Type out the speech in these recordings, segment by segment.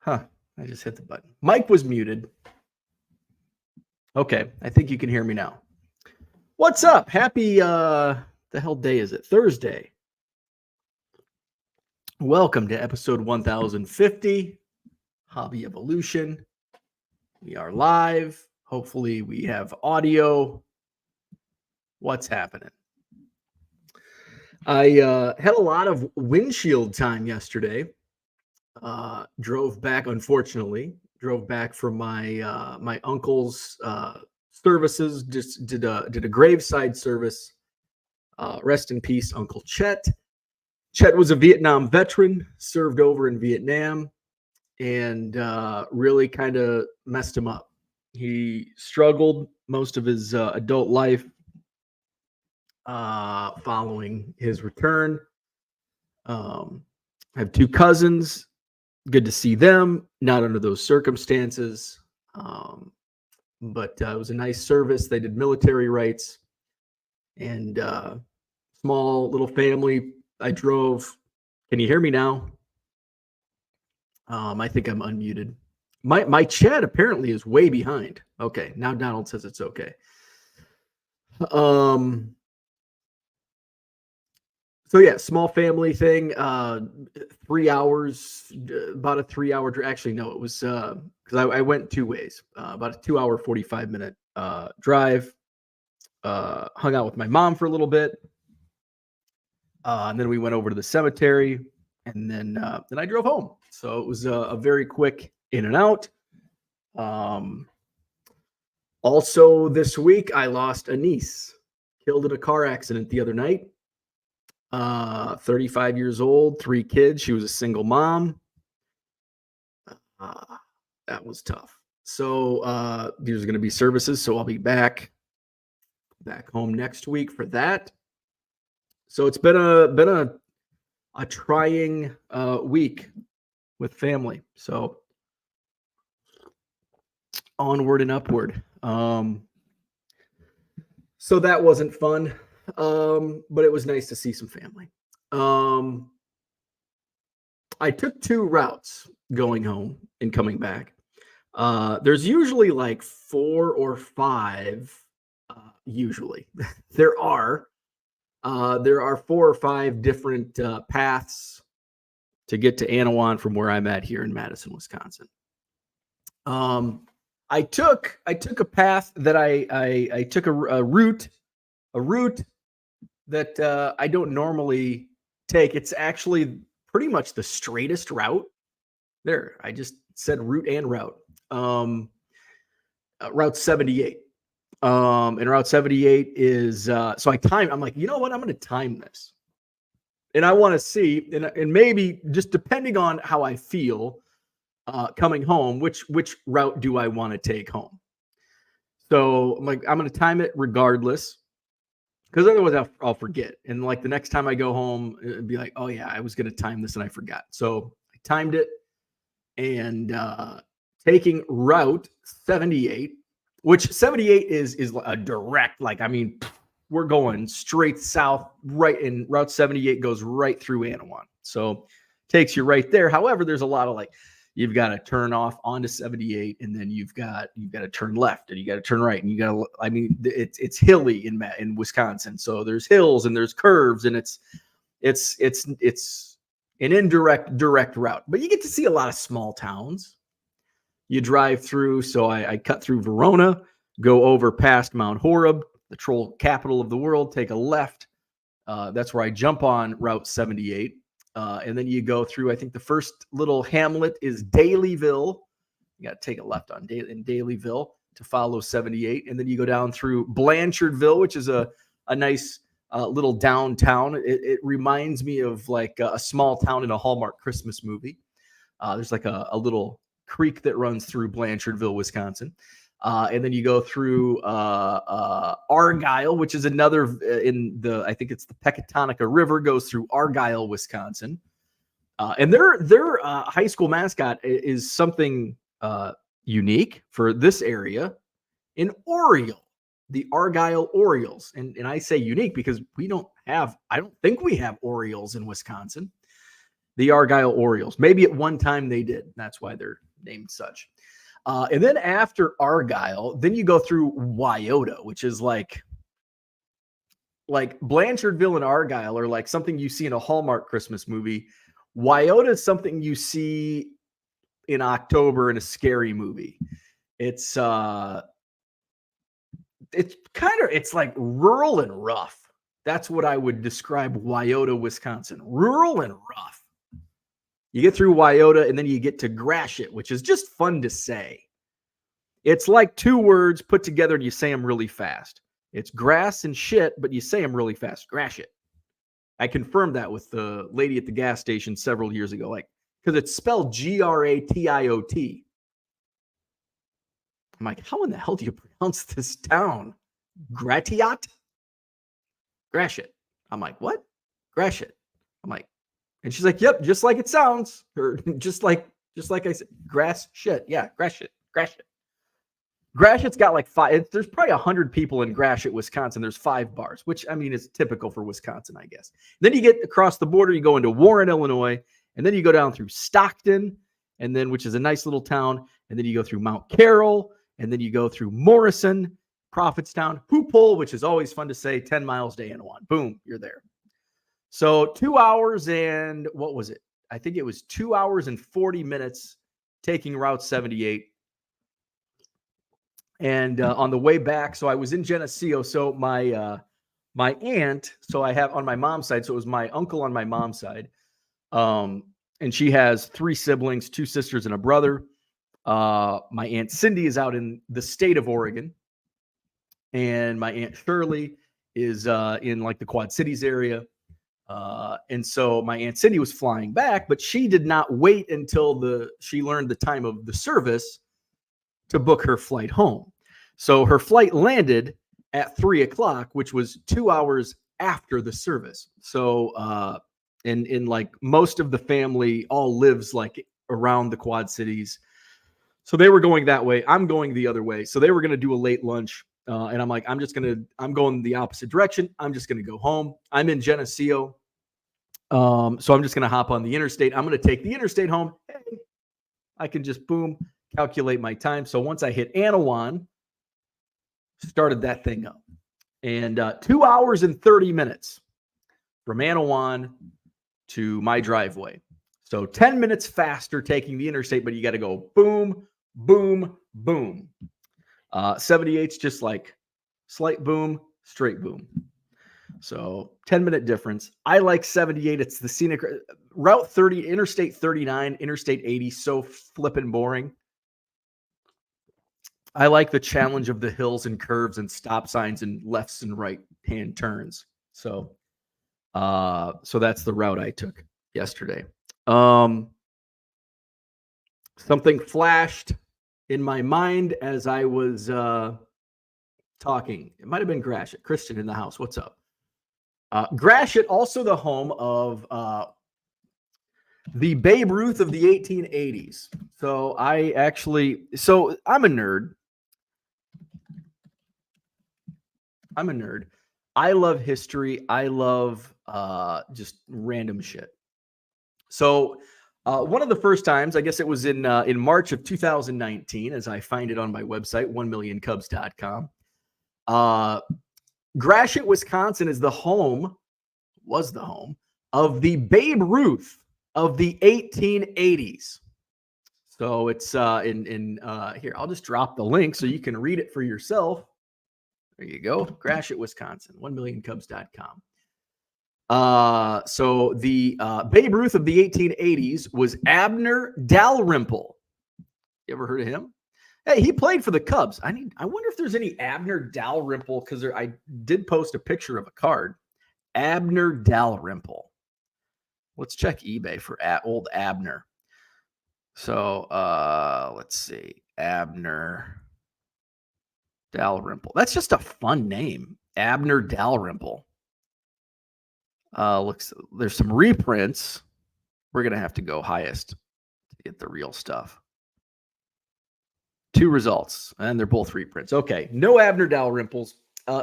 Huh. I just hit the button. Mic was muted. Okay. I think you can hear me now. What's up? Happy, the hell day is it? Thursday. Welcome to episode 1050, Hobby Evolution. We are live. Hopefully we have audio. What's happening? I had a lot of windshield time yesterday. Drove back, unfortunately. Drove back from my my uncle's services. Just did a graveside service. Rest in peace, Uncle Chet. Chet was a Vietnam veteran, served over in Vietnam, and really kind of messed him up. He struggled most of his adult life following his return. I have two cousins. Good to see them, not under those circumstances. But it was a nice service. They did military rights, and small little family. I drove. Can you hear me now? I think I'm unmuted. My chat apparently is way behind. Okay, now Donald says it's okay. So yeah, small family thing. 3 hours, about a 3 hour. Actually, no, it was because I went two ways. About a 2 hour, 45 minute drive. Hung out with my mom for a little bit, and then we went over to the cemetery, and then I drove home. So it was a very quick in and out. Also, this week I lost a niece, killed in a car accident the other night. 35 years old, 3 kids. She was a single mom. That was tough. So there's going to be services, so I'll be back home next week for that. So it's been a trying week with family. So onward and upward. So that wasn't fun. But it was nice to see some family. I took 2 routes going home and coming back. There's usually like 4 or 5. Usually, there are 4 or 5 different paths to get to Anawan from where I'm at here in Madison, Wisconsin. I took a path that I took a route that I don't normally take. It's actually pretty much the straightest route. There, I just said route and route. Route 78. And Route 78 is so I'm like, you know what? I'm going to time this. And I want to see, and maybe just depending on how I feel coming home, which route do I want to take home? So I'm like, I'm going to time it regardless. Because otherwise I'll forget. And like the next time I go home, it'd be like, oh yeah, I was going to time this and I forgot. So I timed it, and taking Route 78, which 78 is a direct, like, I mean, we're going straight south, right, and Route 78 goes right through Anawan. So takes you right there. However, there's a lot of like, you've got to turn off onto 78, and then you've got to turn left, and you got to turn right, and you got to. I mean, it's hilly in Wisconsin, so there's hills and there's curves, and it's an indirect direct route. But you get to see a lot of small towns. You drive through. So I cut through Verona, go over past Mount Horeb, the troll capital of the world. Take a left. That's where I jump on Route 78. And then you go through, I think the first little hamlet is Dalyville. You got to take a left in Dalyville to follow 78. And then you go down through Blanchardville, which is a nice little downtown. It reminds me of like a small town in a Hallmark Christmas movie. There's like a little creek that runs through Blanchardville, Wisconsin. And then you go through Argyle, which is another I think it's the Pecatonica River, goes through Argyle, Wisconsin. And their high school mascot is something unique for this area, an Oriole, the Argyle Orioles. And I say unique because I don't think we have Orioles in Wisconsin. The Argyle Orioles. Maybe at one time they did. That's why they're named such. And then after Argyle, then you go through Wyoto, which is like Blanchardville and Argyle are like something you see in a Hallmark Christmas movie. Wyoto is something you see in October in a scary movie. It's like rural and rough. That's what I would describe Wyoto, Wisconsin. Rural and rough. You get through Wyoto and then you get to Gratiot, which is just fun to say. It's like two words put together and you say them really fast. It's grass and shit, but you say them really fast. Gratiot. I confirmed that with the lady at the gas station several years ago, because it's spelled Gratiot. I'm like, how in the hell do you pronounce this town? Gratiot? Gratiot. I'm like, what? Gratiot. I'm like, and she's like, yep, just like it sounds. Or just like I said, grass shit. Yeah, Gratiot. Gratiot's got like five. There's probably 100 people in Gratiot, Wisconsin. There's 5 bars, which I mean is typical for Wisconsin, I guess. Then you get across the border, you go into Warren, Illinois, and then you go down through Stockton, and then which is a nice little town, and then you go through Mount Carroll, and then you go through Morrison, Prophetstown, Hoopole, which is always fun to say, 10 miles to Anawan. Boom, you're there. So 2 hours and what was it? I think it was 2 hours and 40 minutes taking Route 78. And on the way back, so I was in Geneseo. So my aunt, so I have on my mom's side, so it was my uncle on my mom's side. And she has 3 siblings, 2 sisters and a brother. My Aunt Cindy is out in the state of Oregon. And my Aunt Shirley is in like the Quad Cities area. And so my Aunt Cindy was flying back, but she did not wait until she learned the time of the service to book her flight home. So her flight landed at 3:00, which was 2 hours after the service. So, in like most of the family all lives like around the Quad Cities. So they were going that way. I'm going the other way. So they were going to do a late lunch. And I'm like, I'm going the opposite direction. I'm just going to go home. I'm in Geneseo. So I'm just going to hop on the interstate. I'm going to take the interstate home. Hey, I can just boom, calculate my time. So once I hit Anawan, started that thing up. And 2 hours and 30 minutes from Anawan to my driveway. So 10 minutes faster taking the interstate, but you got to go boom, boom, boom. 78's just like slight boom, straight boom. So 10-minute difference. I like 78. It's the scenic Route 30, Interstate 39, Interstate 80. So flippin' boring. I like the challenge of the hills and curves and stop signs and lefts and right hand turns. So that's the route I took yesterday. Something flashed in my mind as I was talking. It might have been Gratiot. Christian in the house. What's up? Gratiot, also the home of the Babe Ruth of the 1880s. So I'm a nerd. I love history. I love just random shit. So one of the first times, I guess it was in March of 2019, as I find it on my website, 1millioncubs.com. Gratiot, Wisconsin was the home of the Babe Ruth of the 1880s. So it's in here. I'll just drop the link so you can read it for yourself. There you go. Gratiot, Wisconsin, 1millioncubs.com. So the Babe Ruth of the 1880s was Abner Dalrymple. You ever heard of him? Hey, he played for the Cubs. I wonder if there's any Abner Dalrymple, because I did post a picture of a card. Abner Dalrymple. Let's check eBay for old Abner. So let's see. Abner Dalrymple. That's just a fun name. Abner Dalrymple. There's some reprints. We're gonna have to go highest to get the real stuff. 2 results, and they're both reprints. Okay, no Abner Dalrymples.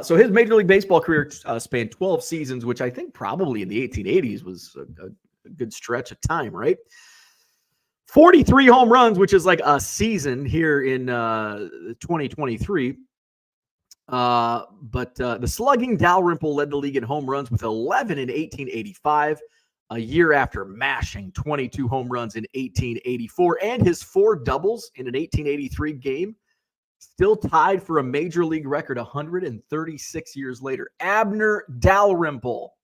So his Major League Baseball career spanned 12 seasons, which I think probably in the 1880s was a good stretch of time, right? 43 home runs, which is like a season here in 2023. But the slugging Dalrymple led the league in home runs with 11 in 1885, a year after mashing 22 home runs in 1884, and his 4 doubles in an 1883 game, still tied for a major league record 136 years later. Abner Dalrymple.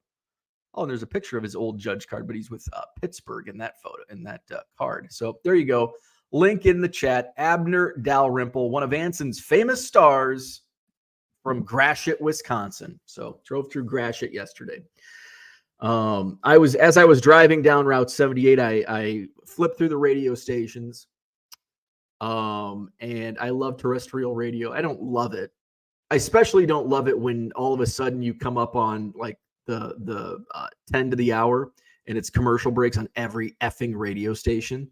Oh, and there's a picture of his old Judge card, but he's with Pittsburgh in that photo, in that card. So there you go. Link in the chat. Abner Dalrymple, one of Anson's famous stars from Gratiot, Wisconsin. So drove through Gratiot yesterday. As I was driving down Route 78, I flipped through the radio stations. And I love terrestrial radio. I don't love it. I especially don't love it when all of a sudden you come up on like the 10 to the hour and it's commercial breaks on every effing radio station.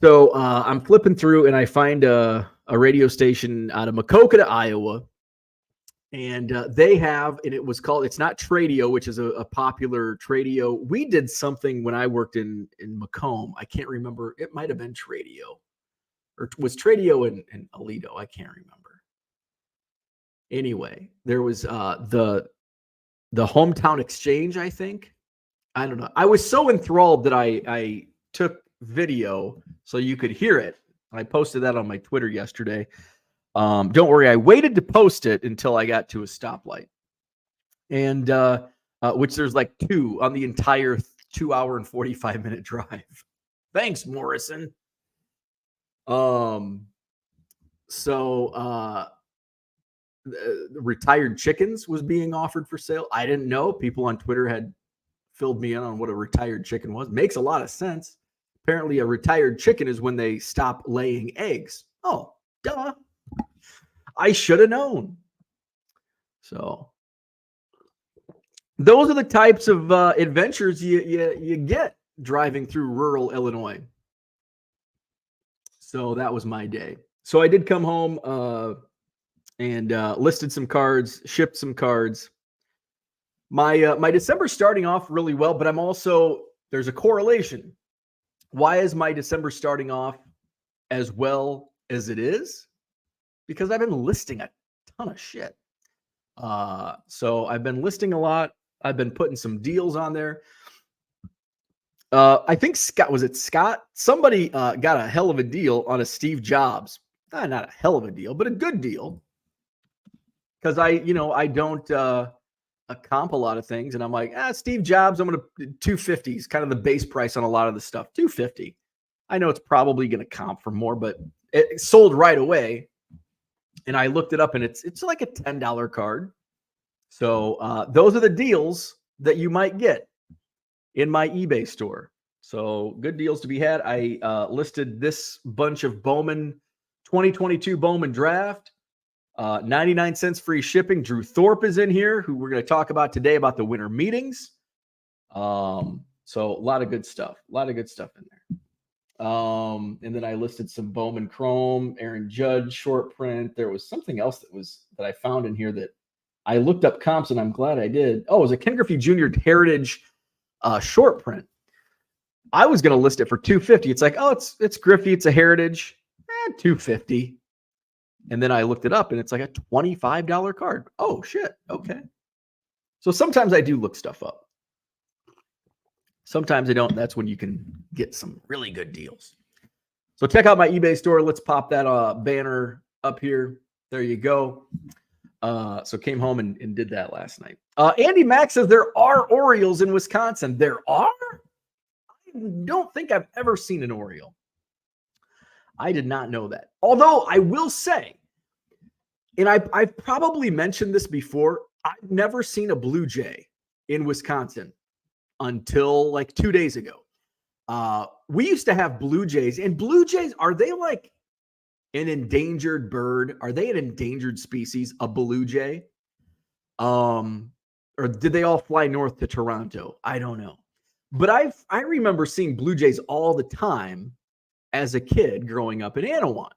So I'm flipping through and I find a radio station out of Maquoketa, Iowa. And they have, and it was called, it's not Tradio, which is a popular Tradio. We did something when I worked in Macomb. I can't remember. It might have been Tradio. Or was Tradio in Aledo? I can't remember. Anyway, there was the Hometown Exchange, I think. I don't know. I was so enthralled that I took video so you could hear it. I posted that on my Twitter yesterday. Don't worry, I waited to post it until I got to a stoplight. And which there's like 2 on the entire 2-hour and 45-minute drive. Thanks, Morrison. So retired chickens was being offered for sale. I didn't know. People on Twitter had filled me in on what a retired chicken was. Makes a lot of sense. Apparently a retired chicken is when they stop laying eggs. Oh, duh. I should have known. So those are the types of adventures you get driving through rural Illinois. So that was my day. So I did come home and listed some cards, shipped some cards. My December starting off really well, but there's a correlation. Why is my December starting off as well as it is? Because I've been listing a ton of shit. So I've been listing a lot. I've been putting some deals on there. I think Scott? Somebody got a hell of a deal on a Steve Jobs. Not a hell of a deal, but a good deal. Because I don't comp a lot of things, and I'm like, Steve Jobs, I'm gonna $250 is kind of the base price on a lot of the stuff. $250. I know it's probably gonna comp for more, but it sold right away. And I looked it up, and it's like a $10 card. So those are the deals that you might get in my eBay store. So good deals to be had. I listed this bunch of Bowman 2022 Bowman draft. 99 cents free shipping. Drew Thorpe is in here, who we're going to talk about today about the winter meetings. So a lot of good stuff. A lot of good stuff in there. And then I listed some Bowman Chrome, Aaron Judge short print. There was something else that I found in here that I looked up comps, and I'm glad I did. Oh, it was a Ken Griffey Jr. Heritage short print. I was going to list it for $250. It's like, oh, it's Griffey, it's a Heritage, $250. And then I looked it up, and it's like a $25 card. Oh shit, okay. So sometimes I do look stuff up. Sometimes I don't. That's when you can get some really good deals. So check out my eBay store. Let's pop that banner up here. There you go. So came home and did that last night. Andy Mack says there are Orioles in Wisconsin. There are? I don't think I've ever seen an Oriole. I did not know that. Although I will say, and I've probably mentioned this before, I've never seen a Blue Jay in Wisconsin until like 2 days ago. We used to have Blue Jays, and Blue Jays, are they like an endangered bird? Are they an endangered species, a Blue Jay? Or did they all fly north to Toronto? I don't know. But I remember seeing Blue Jays all the time as a kid growing up in Anawan.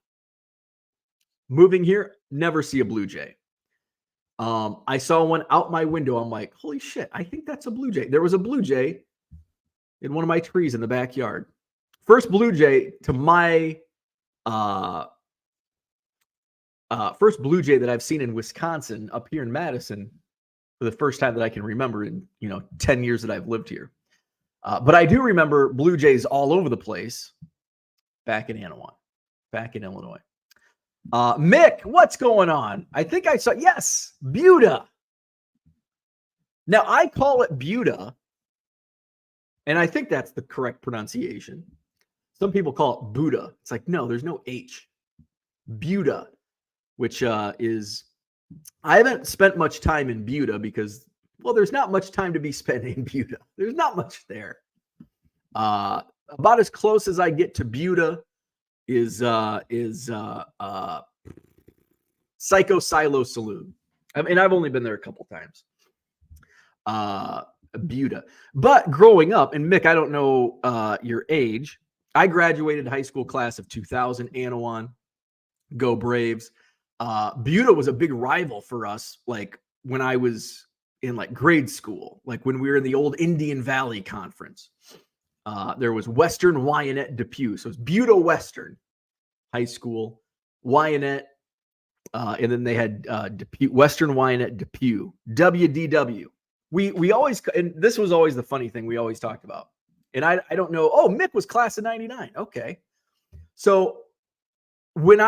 Moving here, never see a Blue Jay. I saw one out my window. I'm like, holy shit, I think that's a Blue Jay. There was a Blue Jay in one of my trees in the backyard. First Blue Jay to my first Blue Jay that I've seen in Wisconsin, up here in Madison, for the first time that I can remember in 10 years that I've lived here. But I do remember Blue Jays all over the place back in Anawan, back in Illinois. Mick, what's going on? I think I saw, yes, Buda. Now, I call it Buda, and I think that's the correct pronunciation. Some people call it Buddha. It's like, no, there's no H. Buda, which is, I haven't spent much time in Buda because, well, there's not much time to be spent in Buda. There's not much there. About as close as I get to Buda is Psycho Silo Saloon. I mean, I've only been there a couple times. Buda. But growing up, and Mick, I don't know your age. I graduated high school class of 2000, Anawan. Go Braves. Buda was a big rival for us, like when I was in like grade school, like when we were in the old Indian Valley Conference. There was Western, Wyanett, Depew. So it's Buda Western High School, Wyanett, and then they had Depew, Western Wyanett, Depew, WDW. We always, and this was always the funny thing we always talked about. And I don't know. Oh, Mick was class of 99. Okay. So when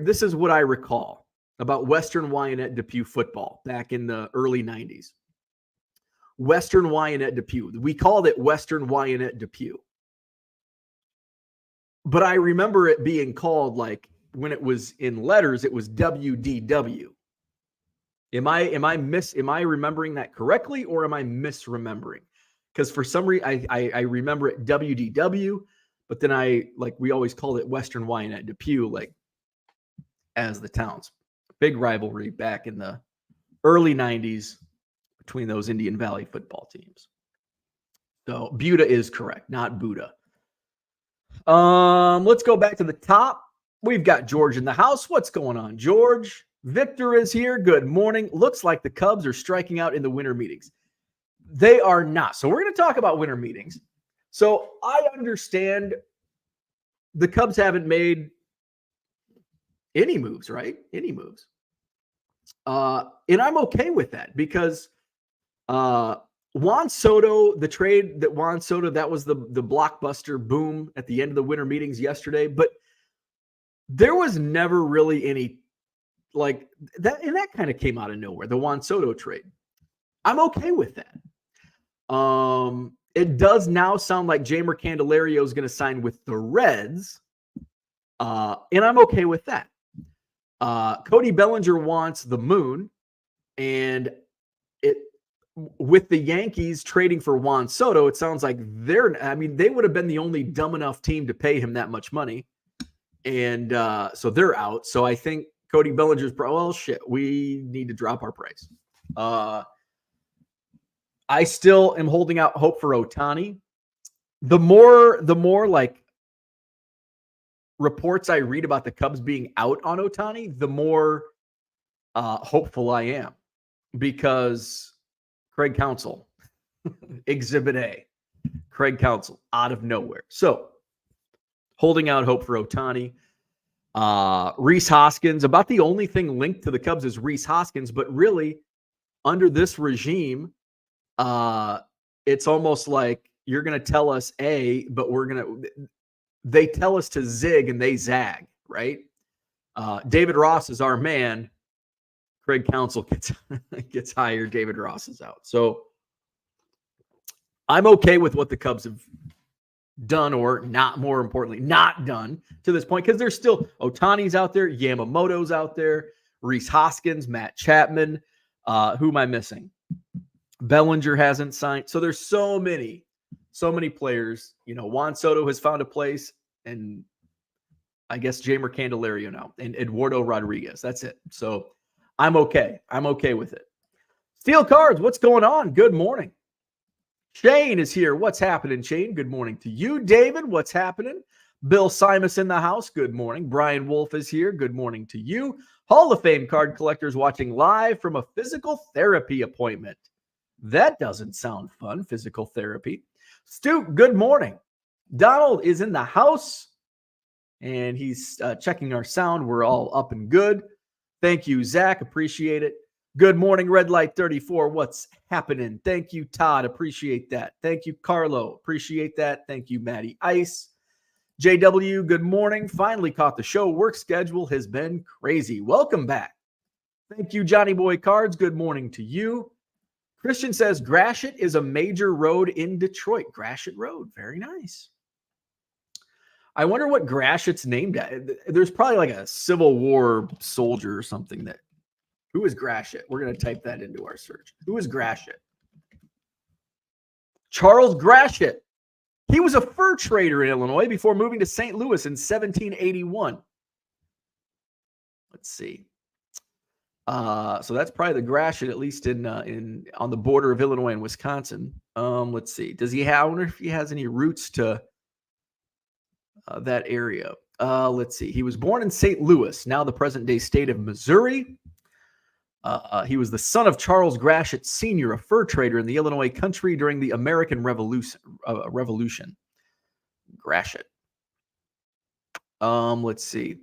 this is what I recall about Western Wyanett Depew football back in the early 90s. Western Wyanett Depew. We called it Western Wyanett Depew. But I remember it being called, like, when it was in letters, it was WDW. Am I remembering that correctly, or am I misremembering? Because for some reason I remember it WDW, but then we always called it Western Wyanett Depew, like, as the towns. Big rivalry back in the early 90s between those Indian Valley football teams. So Buda is correct, not Buddha. Let's go back to the top. We've got George in the house. What's going on, George? Victor is here. Good morning. Looks like the Cubs are striking out in the winter meetings. They are not. So we're going to talk about winter meetings. So I understand the Cubs haven't made any moves, right? Any moves. And I'm okay with that because Juan Soto, the trade that Juan Soto, that was the blockbuster boom at the end of the winter meetings yesterday. But there was never really any like that. And that kind of came out of nowhere, the Juan Soto trade. I'm okay with that. It does now sound like Jeimer Candelario is going to sign with the Reds. And I'm okay with that. Cody Bellinger wants the moon, and with the Yankees trading for Juan Soto, it sounds like they would have been the only dumb enough team to pay him that much money. And so they're out. So I think Cody Bellinger's we need to drop our price. I still am holding out hope for Ohtani. The more like reports I read about the Cubs being out on Ohtani, the more hopeful I am, because Craig Counsell, Exhibit A, Craig Counsell out of nowhere. So holding out hope for Ohtani. Rhys Hoskins, about the only thing linked to the Cubs is Rhys Hoskins, but really under this regime, it's almost like you're going to tell us A, but they tell us to zig and they zag, right? David Ross is our man. Craig Counsell gets hired. David Ross is out. So I'm okay with what the Cubs have done, or not, more importantly, not done to this point, because there's still Ohtani's out there, Yamamoto's out there, Rhys Hoskins, Matt Chapman. Who am I missing? Bellinger hasn't signed. So there's so many players. Juan Soto has found a place, and I guess Jeimer Candelario now, and Eduardo Rodriguez. That's it. So I'm okay. I'm okay with it. Steel Cards, what's going on? Good morning. Shane is here. What's happening, Shane? Good morning to you. David, what's happening? Bill Simus in the house. Good morning. Brian Wolf is here. Good morning to you. Hall of Fame card collectors watching live from a physical therapy appointment. That doesn't sound fun, physical therapy. Stu, good morning. Donald is in the house, and he's checking our sound. We're all up and good. Thank you, Zach. Appreciate it. Good morning, Red Light 34. What's happening? Thank you, Todd. Appreciate that. Thank you, Carlo. Appreciate that. Thank you, Maddie Ice. JW, good morning. Finally caught the show. Work schedule has been crazy. Welcome back. Thank you, Johnny Boy Cards. Good morning to you. Christian says Gratiot is a major road in Detroit. Gratiot Road. Very nice. I wonder what Gratiot's named at. There's probably like a Civil War soldier or something that. Who is Gratiot? We're going to type that into our search. Who is Gratiot? Charles Gratiot. He was a fur trader in Illinois before moving to St. Louis in 1781. Let's see. So that's probably the Gratiot, at least in on the border of Illinois and Wisconsin. Let's see. Does he have? I wonder if he has any roots to that area. Let's see. He was born in St. Louis, now the present-day state of Missouri. He was the son of Charles Gratiot Sr., a fur trader in the Illinois country during the American Revolution. Gratiot. Let's see.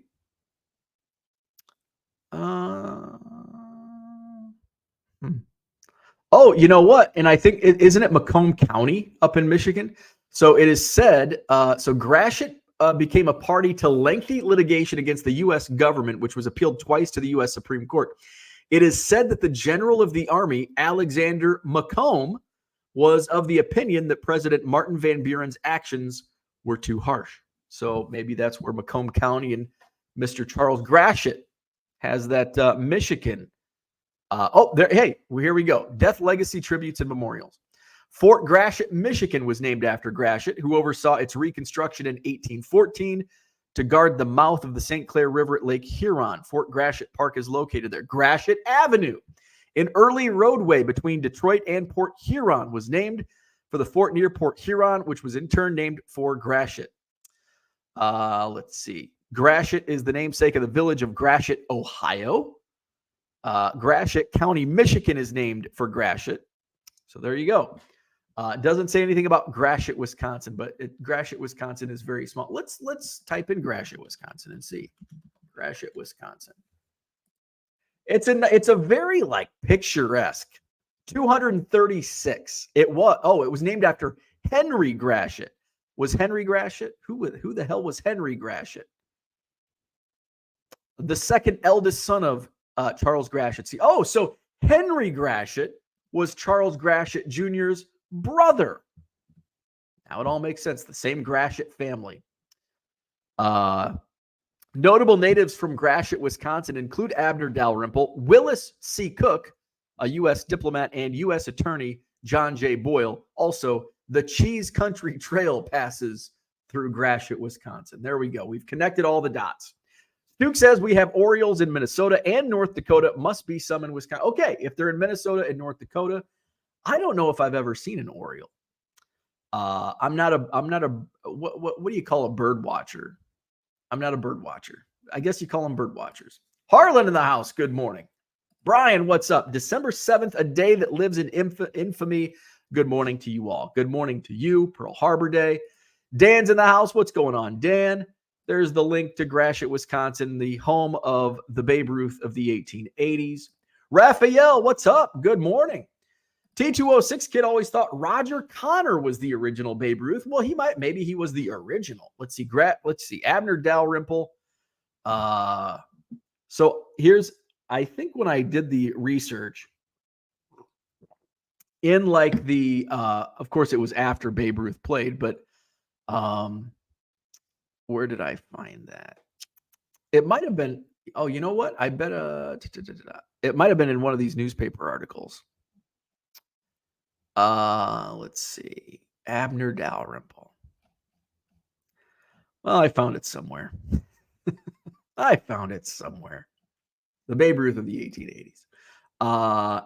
Oh, you know what? And I think, isn't it Macomb County up in Michigan? So it is said, so Gratiot became a party to lengthy litigation against the U.S. government, which was appealed twice to the U.S. Supreme Court. It is said that the general of the army, Alexander Macomb, was of the opinion that President Martin Van Buren's actions were too harsh. So maybe that's where Macomb County and Mr. Charles Gratiot has that Michigan. There. Hey, here we go. Death, legacy, tributes, and memorials. Fort Gratiot, Michigan was named after Gratiot, who oversaw its reconstruction in 1814 to guard the mouth of the St. Clair River at Lake Huron. Fort Gratiot Park is located there. Gratiot Avenue, an early roadway between Detroit and Port Huron, was named for the fort near Port Huron, which was in turn named for Gratiot. Let's see. Gratiot is the namesake of the village of Gratiot, Ohio. Gratiot County, Michigan is named for Gratiot. So there you go. It doesn't say anything about Gratiot, Wisconsin, but Gratiot, Wisconsin is very small. Let's type in Gratiot, Wisconsin and see. Gratiot, Wisconsin. It's a very like picturesque 236. It was named after Henry Gratiot. Was Henry Gratiot? Who the hell was Henry Gratiot? The second eldest son of Charles Gratiot. So Henry Gratiot was Charles Gratiot Jr.'s brother. Now it all makes sense. The same Gratiot family. Notable natives from Gratiot, Wisconsin include Abner Dalrymple, Willis C. Cook, a U.S. diplomat, and U.S. Attorney John J. Boyle. Also, the Cheese Country Trail passes through Gratiot, Wisconsin. There we go. We've connected all the dots. Duke says we have Orioles in Minnesota and North Dakota. Must be some in Wisconsin. Okay, if they're in Minnesota and North Dakota, I don't know if I've ever seen an Oriole. I'm not a what do you call a bird watcher? I'm not a bird watcher. I guess you call them bird watchers. Harlan in the house. Good morning. Brian, what's up? December 7th, a day that lives in infamy. Good morning to you all. Good morning to you. Pearl Harbor Day. Dan's in the house. What's going on, Dan? There's the link to Gratiot, Wisconsin, the home of the Babe Ruth of the 1880s. Raphael, what's up? Good morning. T206 kid always thought Roger Connor was the original Babe Ruth. Well, maybe he was the original. Let's see. Abner Dalrymple. So I think when I did the research in like the, of course it was after Babe Ruth played, but where did I find that? It might have been, you know what? I bet it might have been in one of these newspaper articles. Let's see. Abner Dalrymple. Well, I found it somewhere. The Babe Ruth of the 1880s.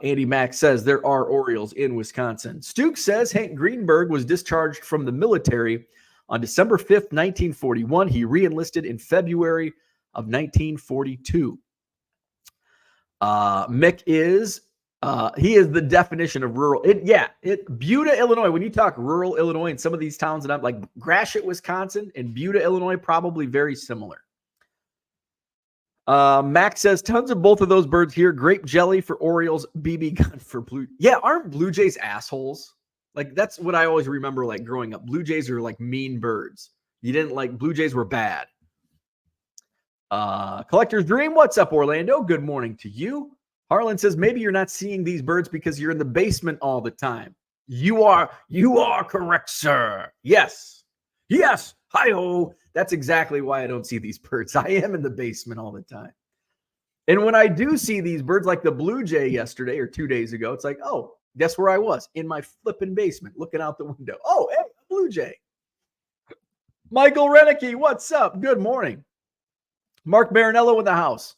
Andy Mack says there are Orioles in Wisconsin. Stuke says Hank Greenberg was discharged from the military on December 5th, 1941. He re-enlisted in February of 1942. Mick is He is the definition of rural. Buda, Illinois. When you talk rural Illinois and some of these towns that I'm like Gratiot, Wisconsin, and Buda, Illinois, probably very similar. Max says tons of both of those birds here. Grape jelly for Orioles, BB gun for Blue. Yeah, aren't Blue Jays assholes? Like that's what I always remember. Like growing up, Blue Jays are like mean birds. You didn't like Blue Jays were bad. Collector's Dream. What's up, Orlando? Good morning to you. Harlan says, maybe you're not seeing these birds because you're in the basement all the time. You are correct, sir. Yes. Hi-ho. That's exactly why I don't see these birds. I am in the basement all the time. And when I do see these birds, like the Blue Jay yesterday or 2 days ago, it's like, oh, guess where I was? In my flipping basement, looking out the window. Oh, hey, a Blue Jay. Michael Renicky, what's up? Good morning. Mark Marinello in the house.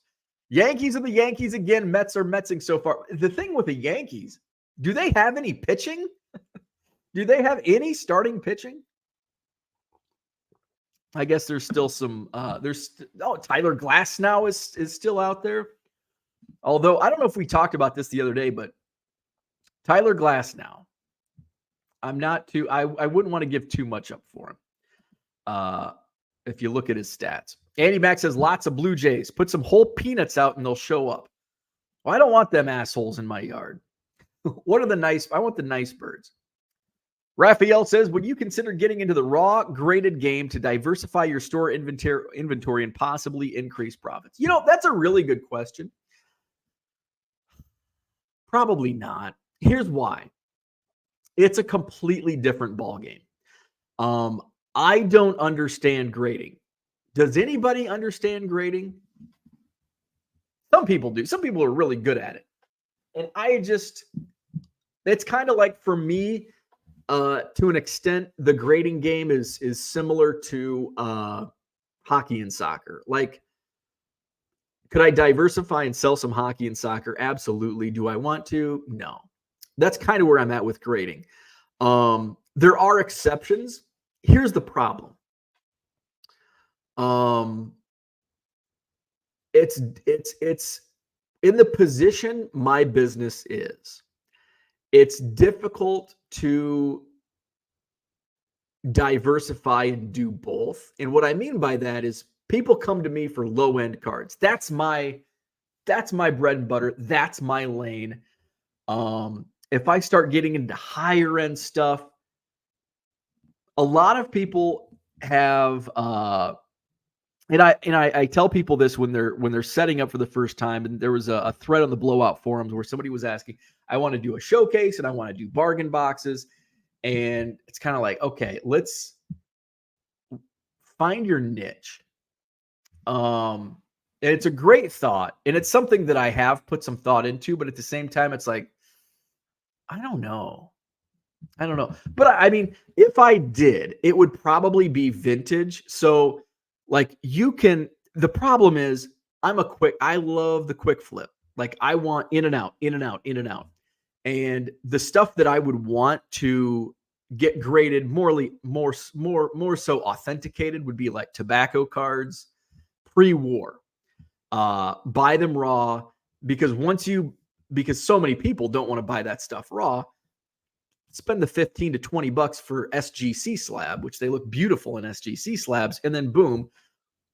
Yankees are the Yankees again. Mets are Metsing so far. The thing with the Yankees, do they have any pitching? Do they have any starting pitching? I guess there's still some. Tyler Glass now is still out there. Although I don't know if we talked about this the other day, but Tyler Glass now. I'm not too. I wouldn't want to give too much up for him. If you look at his stats. Andy Mack says lots of Blue Jays. Put some whole peanuts out and they'll show up. Well, I don't want them assholes in my yard. What are the nice? I want the nice birds. Raphael says, would you consider getting into the raw graded game to diversify your store inventory and possibly increase profits? You know, that's a really good question. Probably not. Here's why. It's a completely different ballgame. I don't understand grading. Does anybody understand grading? Some people do. Some people are really good at it. And it's kind of like for me, to an extent, the grading game is similar to hockey and soccer. Like, could I diversify and sell some hockey and soccer? Absolutely. Do I want to? No. That's kind of where I'm at with grading. There are exceptions. Here's the problem. It's in the position my business is. It's difficult to diversify and do both. And what I mean by that is people come to me for low-end cards. That's my bread and butter. That's my lane. If I start getting into higher end stuff, a lot of people have and I tell people this when they're setting up for the first time. And there was a thread on the Blowout forums where somebody was asking, I want to do a showcase and I want to do bargain boxes. And it's kind of like, okay, let's find your niche. And it's a great thought. And it's something that I have put some thought into, but at the same time, it's like, I don't know. But I mean, if I did, it would probably be vintage. So like the problem is I love the quick flip. Like I want in and out, in and out, in and out. And the stuff that I would want to get graded more so authenticated would be like tobacco cards pre-war. Buy them raw because so many people don't want to buy that stuff raw. Spend the $15 to $20 for SGC slab, which they look beautiful in SGC slabs, and then boom,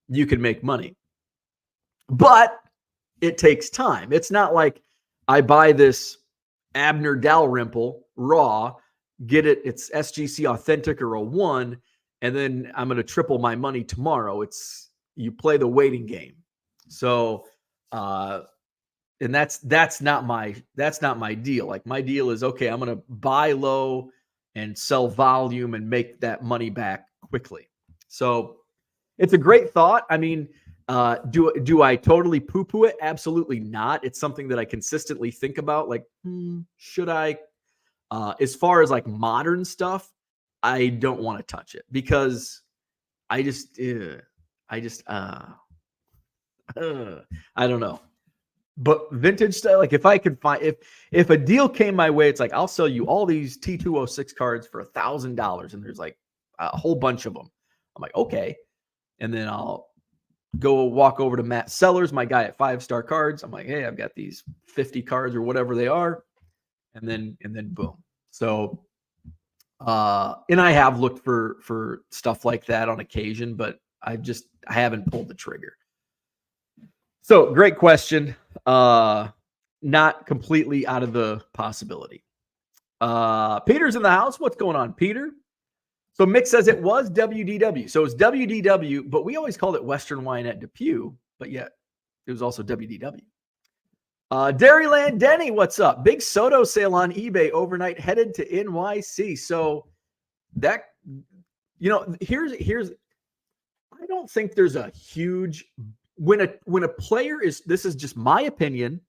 you can make money. But it takes time. It's not like I buy this Abner Dalrymple raw, get it's SGC authentic or a 1, and then I'm going to triple my money tomorrow. You play the waiting game. So, and that's not my deal. Like my deal is, okay, I'm going to buy low and sell volume and make that money back quickly. So it's a great thought. I mean, do I totally poo-poo it? Absolutely not. It's something that I consistently think about. Like, should I, as far as like modern stuff, I don't want to touch it because I don't know. But vintage stuff, like if I could find, if a deal came my way, it's like, I'll sell you all these T206 cards for $1,000 and there's like a whole bunch of them. I'm like, okay. And then I'll go walk over to Matt Sellers, my guy at 5-Star Cards. I'm like, hey, I've got these 50 cards or whatever they are. And then boom. So, and I have looked for stuff like that on occasion, but I haven't pulled the trigger. So great question. Not completely out of the possibility. Peter's in the house. What's going on, Peter? So Mick says it was WDW. So it's WDW, but we always called it Western Wine at Depew, but yet it was also WDW. Dairyland Denny, what's up? Big Soto sale on eBay overnight headed to NYC. So that, here's I don't think there's a huge when a player is, this is just my opinion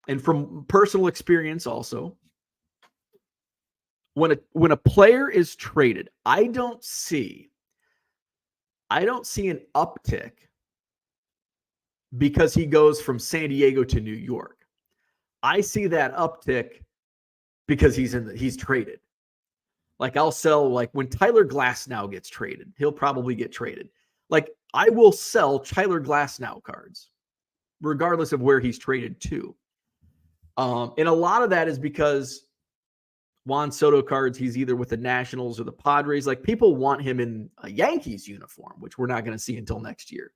and from personal experience also. When a player is traded, I don't see an uptick because he goes from San Diego to New York. I see that uptick because he's traded. Like I'll sell, like when Tyler Glasnow gets traded, he'll probably get traded. Like I will sell Tyler Glasnow cards, regardless of where he's traded to. And a lot of that is because Juan Soto cards, he's either with the Nationals or the Padres. Like people want him in a Yankees uniform, which we're not going to see until next year.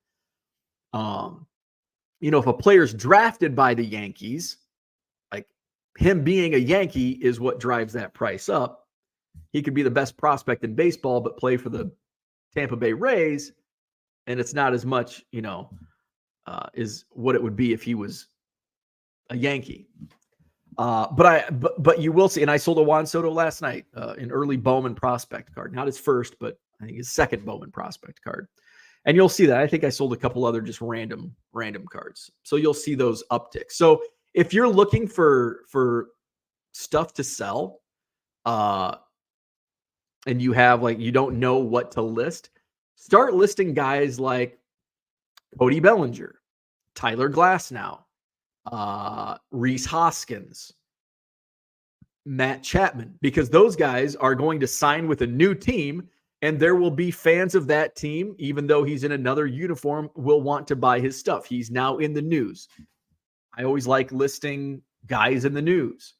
If a player's drafted by the Yankees, like him being a Yankee is what drives that price up. He could be the best prospect in baseball, but play for the Tampa Bay Rays, and it's not as much, is what it would be if he was a Yankee. But you will see, and I sold a Juan Soto last night, an early Bowman prospect card, not his first, but I think his second Bowman prospect card. And you'll see that. I think I sold a couple other just random cards. So you'll see those upticks. So if you're looking for stuff to sell, and you have you don't know what to list, start listing guys like Cody Bellinger, Tyler Glasnow, Rhys Hoskins, Matt Chapman, because those guys are going to sign with a new team, and there will be fans of that team, even though he's in another uniform, will want to buy his stuff. He's now in the news. I always like listing guys in the news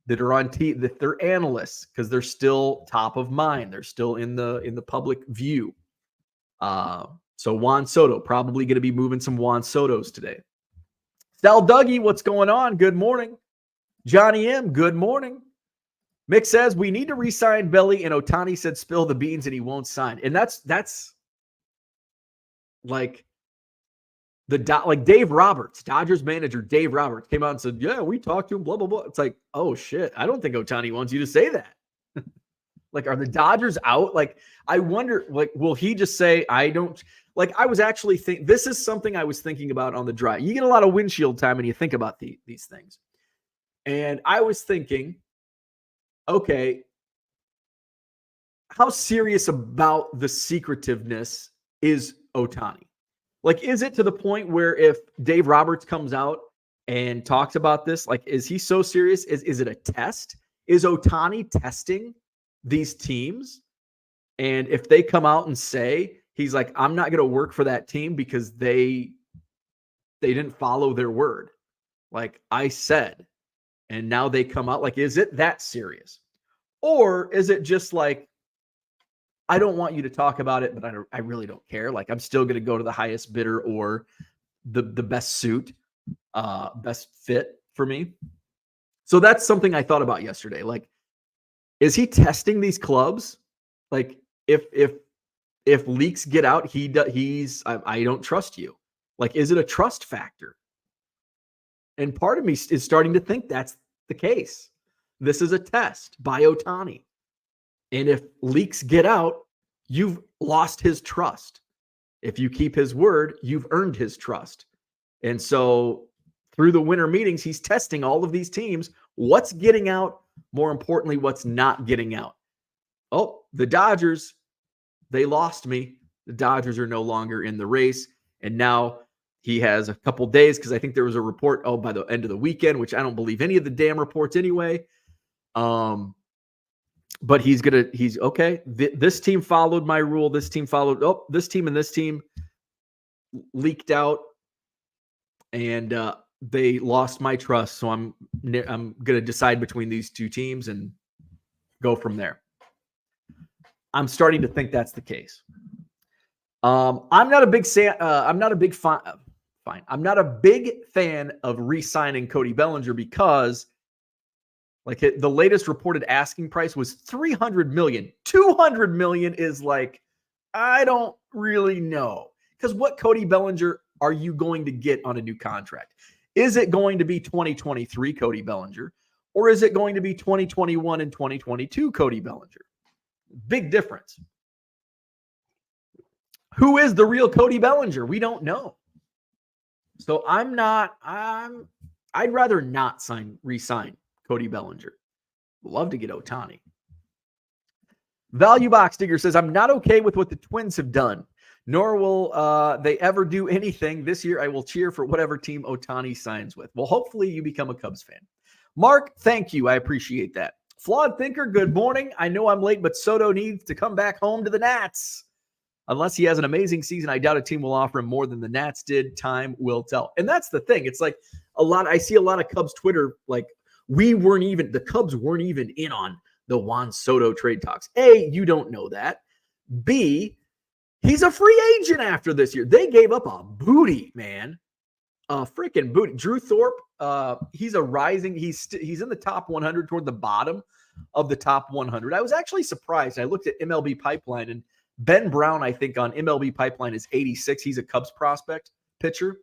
that are on that they're analysts because they're still top of mind. They're still in the public view. So Juan Soto, probably going to be moving some Juan Sotos today. Sal Dougie, what's going on? Good morning. Johnny M, good morning. Mick says we need to re-sign Belly, and Ohtani said spill the beans and he won't sign. And that's like Dave Roberts, Dodgers manager Dave Roberts came out and said, yeah, we talked to him, blah, blah, blah. It's like, oh shit, I don't think Ohtani wants you to say that. Like, are the Dodgers out? Like, I wonder, will he just say, I don't, I was actually this is something I was thinking about on the drive. You get a lot of windshield time and you think about these things. And I was thinking, okay, how serious about the secretiveness is Ohtani? Is it to the point where if Dave Roberts comes out and talks about this, is he so serious? Is it a test? Is Ohtani testing these teams? And if they come out and say, he's like, I'm not going to work for that team because they didn't follow their word. Like I said, and now they come out, is it that serious? Or is it just I don't want you to talk about it, but I really don't care. I'm still going to go to the highest bidder or the best suit, best fit for me. So that's something I thought about yesterday. Is he testing these clubs? If leaks get out, I don't trust you. Is it a trust factor? And part of me is starting to think that's the case. This is a test by Ohtani. And if leaks get out, you've lost his trust. If you keep his word, you've earned his trust. And so through the winter meetings, he's testing all of these teams. What's getting out? More importantly, what's not getting out? Oh, the Dodgers, they lost me. The Dodgers are no longer in the race. And now he has a couple days because I think there was a report, by the end of the weekend, which I don't believe any of the damn reports anyway. But he's okay. This team followed my rule. This team followed. Oh, this team and this team leaked out, and they lost my trust. So I'm going to decide between these two teams and go from there. I'm starting to think that's the case. I'm not a big I'm not a big fan of re-signing Cody Bellinger because, like, the latest reported asking price was $300 million. $200 million is like, I don't really know, because what Cody Bellinger are you going to get on a new contract? Is it going to be 2023 Cody Bellinger, or is it going to be 2021 and 2022 Cody Bellinger? Big difference. Who is the real Cody Bellinger? We don't know. So I'd rather not re-sign Cody Bellinger. Love to get Ohtani. Value Box Digger says, I'm not okay with what the Twins have done, nor will they ever do anything. This year, I will cheer for whatever team Ohtani signs with. Well, hopefully you become a Cubs fan. Mark, thank you. I appreciate that. Flawed Thinker, good morning. I know I'm late, but Soto needs to come back home to the Nats. Unless he has an amazing season, I doubt a team will offer him more than the Nats did. Time will tell. And that's the thing. It's like I see a lot of Cubs Twitter, like, the Cubs weren't even in on the Juan Soto trade talks. A, you don't know that. B, he's a free agent after this year. They gave up a booty, man. A freaking booty. Drew Thorpe, he's in the top 100 toward the bottom of the top 100. I was actually surprised. I looked at MLB Pipeline, and Ben Brown, I think, on MLB Pipeline is 86. He's a Cubs prospect pitcher.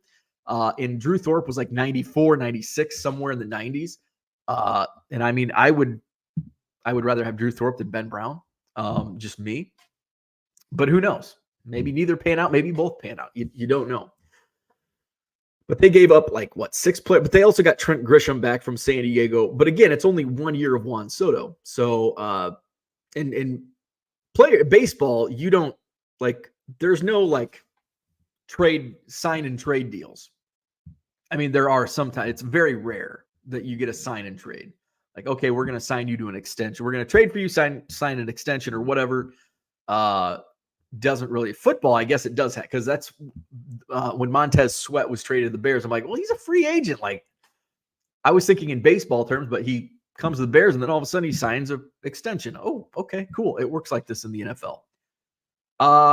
And Drew Thorpe was like 94, 96, somewhere in the 90s. And I mean, I would rather have Drew Thorpe than Ben Brown. Just me. But who knows? Maybe neither pan out. Maybe both pan out. You don't know. But they gave up 6 players. But they also got Trent Grisham back from San Diego. But again, it's only 1 year of Juan Soto. So, in baseball, you don't there's no sign and trade deals. I mean, there are sometimes. It's very rare that you get a sign and trade. Like, okay, we're going to sign you to an extension. We're going to trade for you, sign an extension or whatever. Doesn't really football. I guess it does have, because that's when Montez Sweat was traded to the Bears. I'm like, well, he's a free agent. Like, I was thinking in baseball terms, but he comes to the Bears and then all of a sudden he signs an extension. Oh, okay, cool. It works like this in the NFL.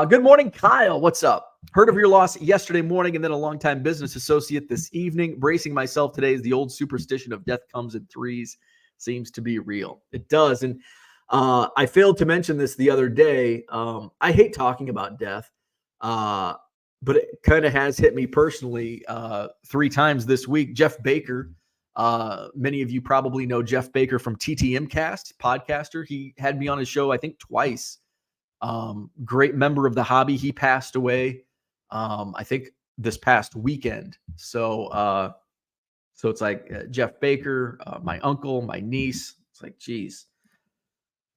Good morning, Kyle. What's up? Heard of your loss yesterday morning and then a longtime business associate this evening. Bracing myself today as the old superstition of death comes in threes seems to be real. It does. And I failed to mention this the other day. I hate talking about death, but it kind of has hit me personally 3 times this week. Jeff Baker, many of you probably know Jeff Baker from TTM Cast, podcaster. He had me on his show, I think, twice. Great member of the hobby. He passed away, I think, this past weekend. So it's like Jeff Baker, my uncle, my niece. It's like, geez.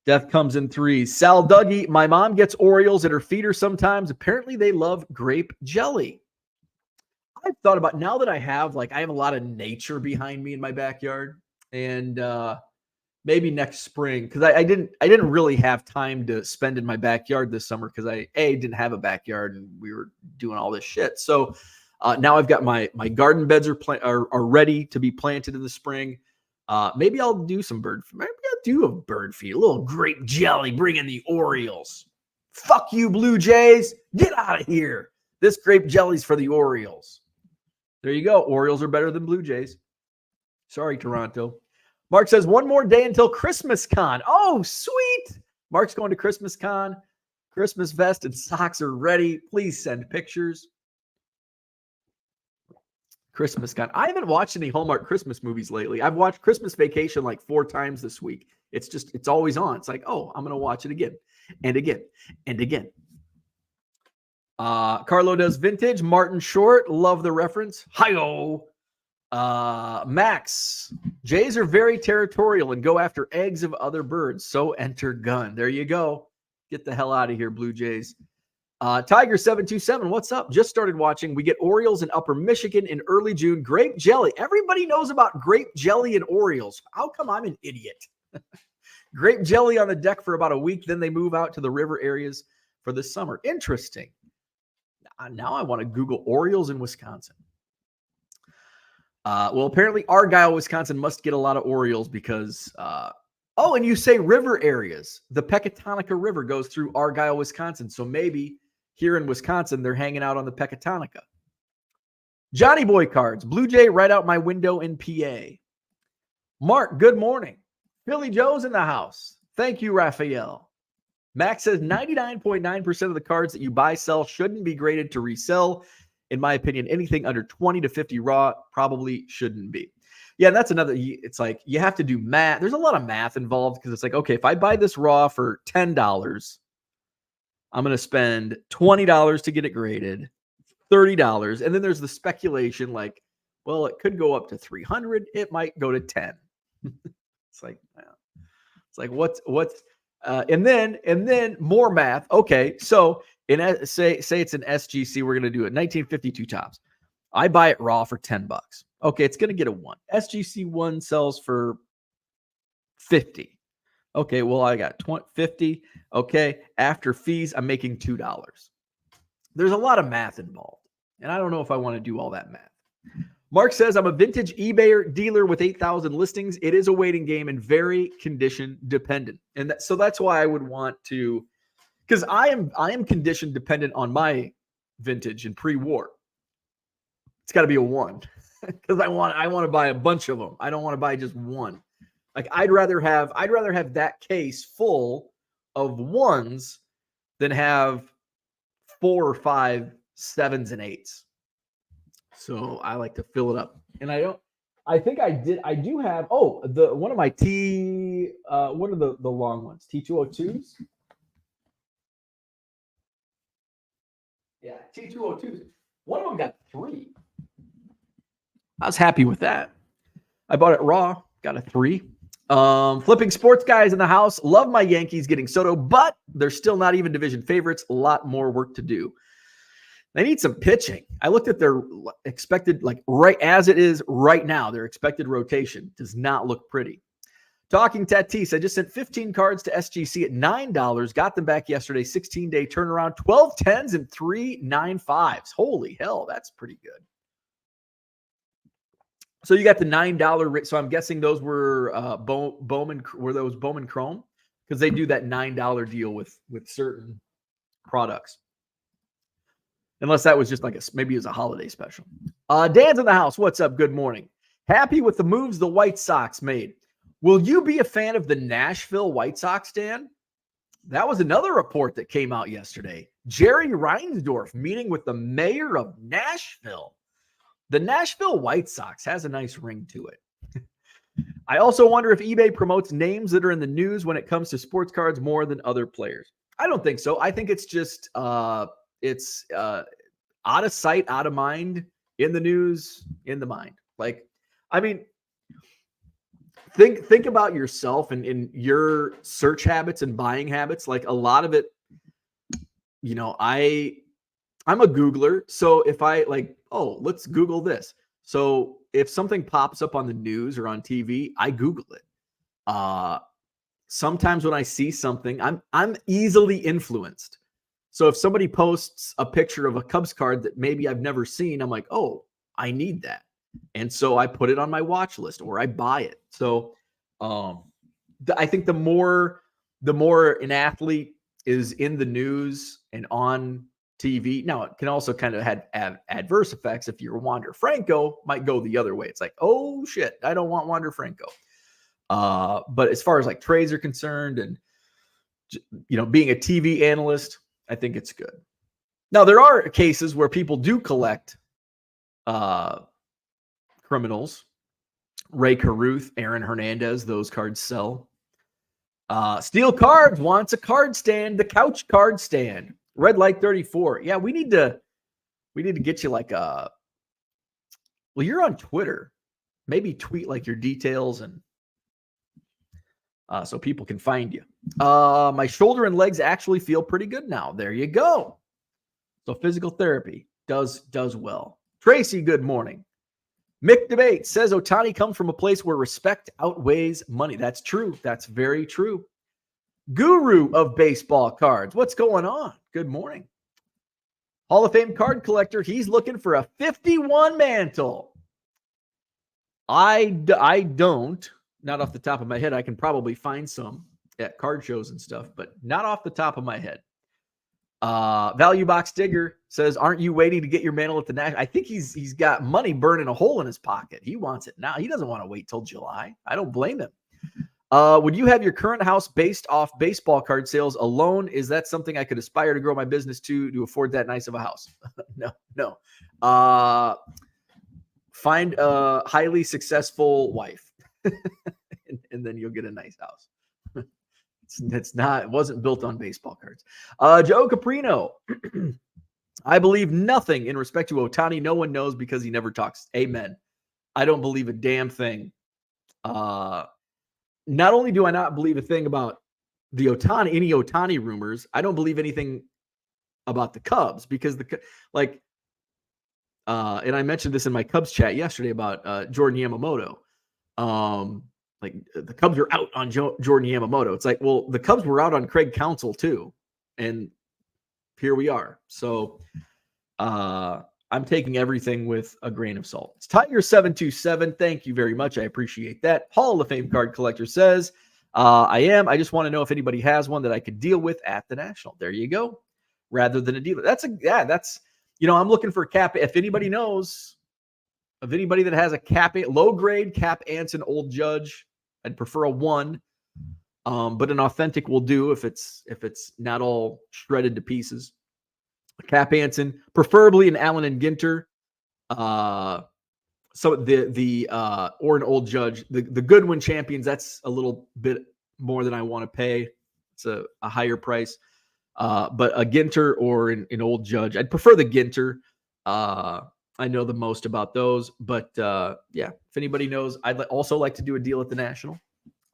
Death comes in threes. Sal Dougie, my mom gets Orioles at her feeder sometimes. Apparently they love grape jelly. I've thought about, now that I have a lot of nature behind me in my backyard, and maybe next spring, because I didn't really have time to spend in my backyard this summer because I didn't have a backyard and we were doing all this shit. So now I've got my garden beds are ready to be planted in the spring. Maybe I'll do some maybe I'll do a bird feed, a little grape jelly, bring in the Orioles. Fuck you, Blue Jays. Get out of here. This grape jelly's for the Orioles. There you go. Orioles are better than Blue Jays. Sorry, Toronto. Mark says, one more day until Christmas Con. Oh, sweet. Mark's going to Christmas Con. Christmas vest and socks are ready. Please send pictures. Christmas Con. I haven't watched any Hallmark Christmas movies lately. I've watched Christmas Vacation 4 times this week. It's always on. It's like, oh, I'm going to watch it again and again and again. Carlo does vintage. Martin Short. Love the reference. Hi-oh. Max. Jays are very territorial and go after eggs of other birds. So enter gun. There you go. Get the hell out of here, Blue Jays. Tiger727, what's up? Just started watching. We get Orioles in Upper Michigan in early June. Grape jelly. Everybody knows about grape jelly and Orioles. How come I'm an idiot? Grape jelly on the deck for about a week. Then they move out to the river areas for the summer. Interesting. Now I want to Google Orioles in Wisconsin. Well, apparently Argyle, Wisconsin must get a lot of Orioles because, and you say river areas. The Pecatonica River goes through Argyle, Wisconsin. So maybe here in Wisconsin, they're hanging out on the Pecatonica. Johnny Boy cards. Blue Jay right out my window in PA. Mark, good morning. Philly Joe's in the house. Thank you, Raphael. Max says 99.9% of the cards that you buy, sell shouldn't be graded to resell. In my opinion, anything under 20 to 50 raw probably shouldn't be. Yeah, that's another. It's like you have to do math. There's a lot of math involved because it's like, okay, if I buy this raw for $10, I'm going to spend $20 to get it graded, $30. And then there's the speculation like, well, it could go up to 300. It might go to 10. It's like, what's and then more math. Okay, so say it's an SGC, we're gonna do it 1952 tops. I buy it raw for $10. Okay, it's gonna get a 1. SGC 1 sells for 50. Okay, well I got 50. Okay, after fees, I'm making $2. There's a lot of math involved, and I don't know if I want to do all that math. Mark says, I'm a vintage eBay dealer with 8,000 listings. It is a waiting game and very condition dependent. And so that's why I would want to, because I am condition dependent on my vintage and pre-war. It's got to be a 1 because I want to buy a bunch of them. I don't want to buy just one. Like I'd rather have that case full of 1s than have 4 or 5 7s and 8s. So I like to fill it up. And I do have one of my one of the long ones, T202s. Yeah, T202s. One of them got 3. I was happy with that. I bought it raw, got a 3. Flipping sports guys in the house. Love my Yankees getting Soto, but they're still not even division favorites. A lot more work to do. They need some pitching. I looked at their expected, like right as it is right now, their expected rotation does not look pretty. Talking Tatis, I just sent 15 cards to SGC at $9. Got them back yesterday. 16-day turnaround, 12 10s and 3 9.5s. Holy hell, that's pretty good. So you got the $9. So I'm guessing those were Bowman. Were those Bowman Chrome? Because they do that $9 deal with certain products. Unless that was just like maybe it was a holiday special. Dan's in the house. What's up? Good morning. Happy with the moves the White Sox made. Will you be a fan of the Nashville White Sox, Dan? That was another report that came out yesterday. Jerry Reinsdorf meeting with the mayor of Nashville. The Nashville White Sox has a nice ring to it. I also wonder if eBay promotes names that are in the news when it comes to sports cards more than other players. I don't think so. I think it's just it's out of sight, out of mind, in the news, in the mind. Like, I mean, think about yourself and in your search habits and buying habits. Like a lot of it, you know, I'm a Googler. So if I like, let's Google this. So if something pops up on the news or on TV, I Google it. Sometimes when I see something, I'm easily influenced. So if somebody posts a picture of a Cubs card that maybe I've never seen, I'm like, oh, I need that. And so I put it on my watch list or I buy it. So I think the more an athlete is in the news and on TV, now it can also kind of have adverse effects. If you're Wander Franco, might go the other way. It's like, oh shit, I don't want Wander Franco. But as far as like trades are concerned and, you know, being a TV analyst, I think it's good. Now, there are cases where people do collect criminals. Ray Caruth, Aaron Hernandez, those cards sell. Steel Cards wants a card stand, the couch card stand. Red Light 34. Yeah, we need to get you like you're on Twitter. Maybe tweet like your details and so people can find you. My shoulder and legs actually feel pretty good now. There you go. So physical therapy does well. Tracy, good morning. Mick Debate says Ohtani comes from a place where respect outweighs money. That's true. That's very true. Guru of baseball cards. What's going on? Good morning. Hall of Fame card collector. He's looking for a 51 mantle. I don't. Not off the top of my head. I can probably find some at card shows and stuff, but not off the top of my head. Value Box Digger says, aren't you waiting to get your mantle at the National? I think he's got money burning a hole in his pocket. He wants it now. He doesn't want to wait till July. I don't blame him. Would you have your current house based off baseball card sales alone? Is that something I could aspire to grow my business to afford that nice of a house? No. Find a highly successful wife and then you'll get a nice house. It wasn't built on baseball cards. Joe Caprino. I believe nothing in respect to Ohtani. No one knows because he never talks. Amen. I don't believe a damn thing. Not only do I not believe a thing about any Ohtani rumors, I don't believe anything about the Cubs because and I mentioned this in my Cubs chat yesterday about Jordan Yamamoto. Like the Cubs are out on Jordan Yamamoto. It's like, well, the Cubs were out on Craig Counsell too. And here we are. So I'm taking everything with a grain of salt. It's Tiger727. Thank you very much. I appreciate that. Hall of Fame card collector says, I am. I just want to know if anybody has one that I could deal with at the National. There you go. Rather than a dealer. I'm looking for a cap. If anybody knows of anybody that has a low grade Cap Anson Old Judge, I'd prefer a 1, but an authentic will do if it's not all shredded to pieces. A Cap Anson, preferably an Allen and Ginter. So or an Old Judge. The Goodwin Champions, that's a little bit more than I want to pay. It's a higher price. But a Ginter or an Old Judge, I'd prefer the Ginter. I know the most about those, but if anybody knows, I'd also like to do a deal at the National,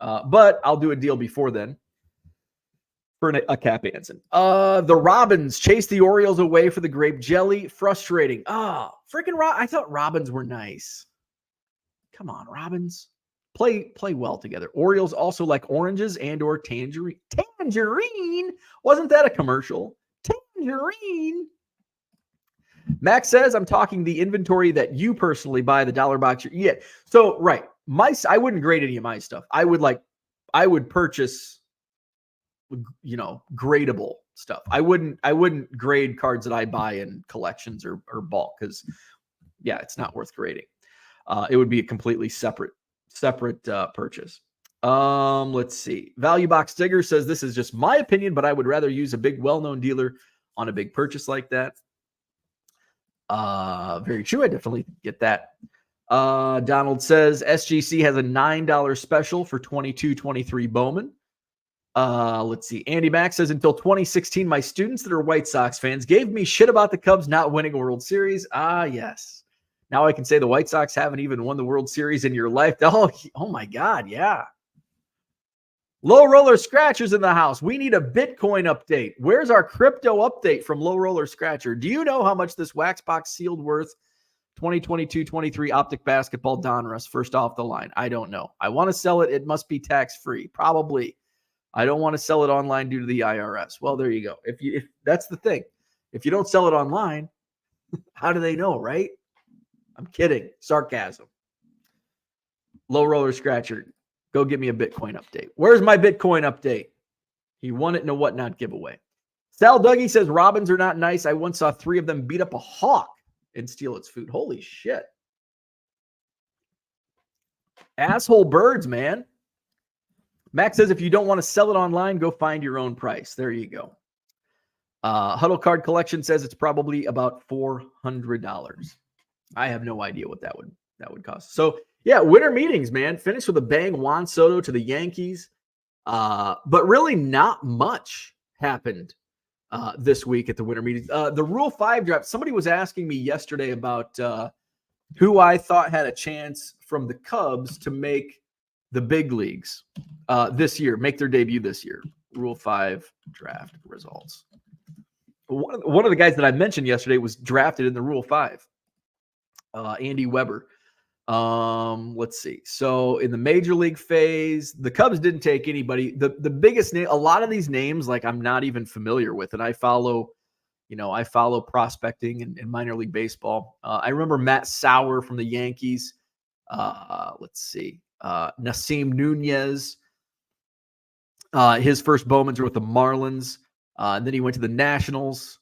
but I'll do a deal before then for a Cap Anson. The Robins chase the Orioles away for the grape jelly. Frustrating. Freaking I thought Robins were nice. Come on, Robins. Play well together. Orioles also like oranges and or tangerine. Tangerine? Wasn't that a commercial? Tangerine. Max says, I'm talking the inventory that you personally buy, the dollar box. Yeah. So, right. I wouldn't grade any of my stuff. I would purchase, gradable stuff. I wouldn't grade cards that I buy in collections or bulk because, it's not worth grading. It would be a completely separate purchase. Let's see. Value Box Digger says, this is just my opinion, but I would rather use a big, well-known dealer on a big purchase like that. Very true. I definitely get that. Donald says SGC has a $9 special for 22-23 Bowman. Let's see. Andy Mack says until 2016, my students that are White Sox fans gave me shit about the Cubs not winning a World Series. Yes. Now I can say the White Sox haven't even won the World Series in your life. Oh my God. Yeah. Low Roller Scratcher's in the house. We need a Bitcoin update. Where's our crypto update from Low Roller Scratcher? Do you know how much this wax box sealed worth 2022-23 Optic Basketball Donruss first off the line? I don't know. I want to sell it. It must be tax-free. Probably. I don't want to sell it online due to the IRS. Well, there you go. If that's the thing. If you don't sell it online, how do they know, right? I'm kidding. Sarcasm. Low Roller Scratcher. Go get me a Bitcoin update. Where's my Bitcoin update? He won it in a whatnot giveaway. Sal Dougie says robins are not nice. I once saw 3 of them beat up a hawk and steal its food. Holy shit. Asshole birds, man. Max says if you don't want to sell it online, go find your own price. There you go. Huddle Card Collection says it's probably about $400. I have no idea what that would cost. So, yeah, winter meetings, man. Finished with a bang. Juan Soto to the Yankees. But really not much happened this week at the winter meetings. The Rule 5 draft, somebody was asking me yesterday about who I thought had a chance from the Cubs to make the big leagues this year, make their debut this year. Rule 5 draft results. One of the guys that I mentioned yesterday was drafted in the Rule 5. Andy Weber. Let's see. So in the major league phase, the Cubs didn't take anybody. The biggest name, a lot of these names, like I'm not even familiar with, and I follow prospecting in minor league baseball. I remember Matt Sauer from the Yankees. Let's see. Nasim Nunez. His first Bowmans were with the Marlins. And then he went to the Nationals.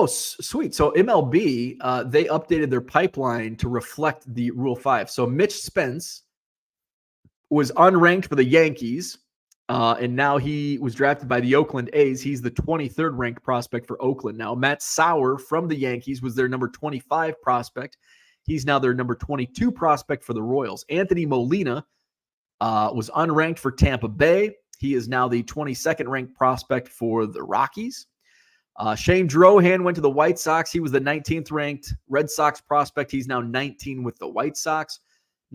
Sweet. So MLB, they updated their pipeline to reflect the Rule 5. So Mitch Spence was unranked for the Yankees, and now he was drafted by the Oakland A's. He's the 23rd ranked prospect for Oakland now. Matt Sauer from the Yankees was their number 25 prospect. He's now their number 22 prospect for the Royals. Anthony Molina was unranked for Tampa Bay. He is now the 22nd ranked prospect for the Rockies. Shane Drohan went to the White Sox. He was the 19th ranked Red Sox prospect. He's now 19 with the White Sox.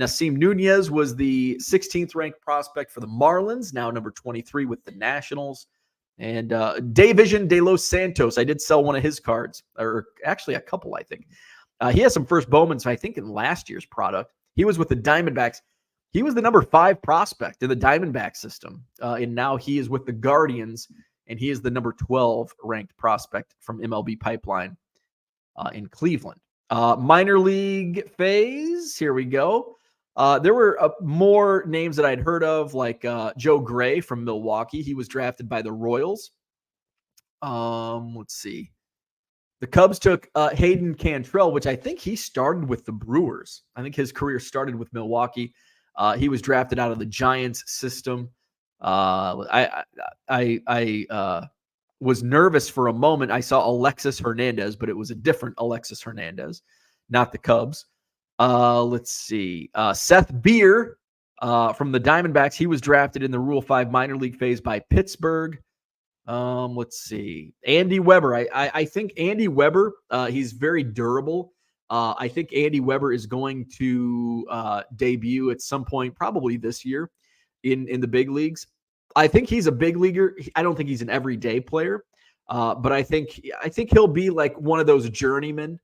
Nasim Nunez was the 16th ranked prospect for the Marlins, now number 23 with the Nationals. And Davision de los Santos, I did sell one of his cards, or actually a couple, I think. He has some first Bowmans, I think, in last year's product. He was with the Diamondbacks. He was the number 5 prospect in the Diamondback system, and now he is with the Guardians, and he is the number 12 ranked prospect from MLB Pipeline in Cleveland. Minor league phase, here we go. There were more names that I'd heard of, like Joe Gray from Milwaukee. He was drafted by the Royals. Let's see. The Cubs took Hayden Cantrell, which I think he started with the Brewers. I think his career started with Milwaukee. He was drafted out of the Giants system. I was nervous for a moment. I saw Alexis Hernandez, but it was a different Alexis Hernandez, not the Cubs. Let's see. Seth Beer from the Diamondbacks. He was drafted in the Rule 5 minor league phase by Pittsburgh. Let's see. Andy Weber. I think Andy Weber, he's very durable. I think Andy Weber is going to debut at some point, probably this year, in the big leagues. I think he's a big leaguer. I don't think he's an everyday player, but I think he'll be like one of those journeymen,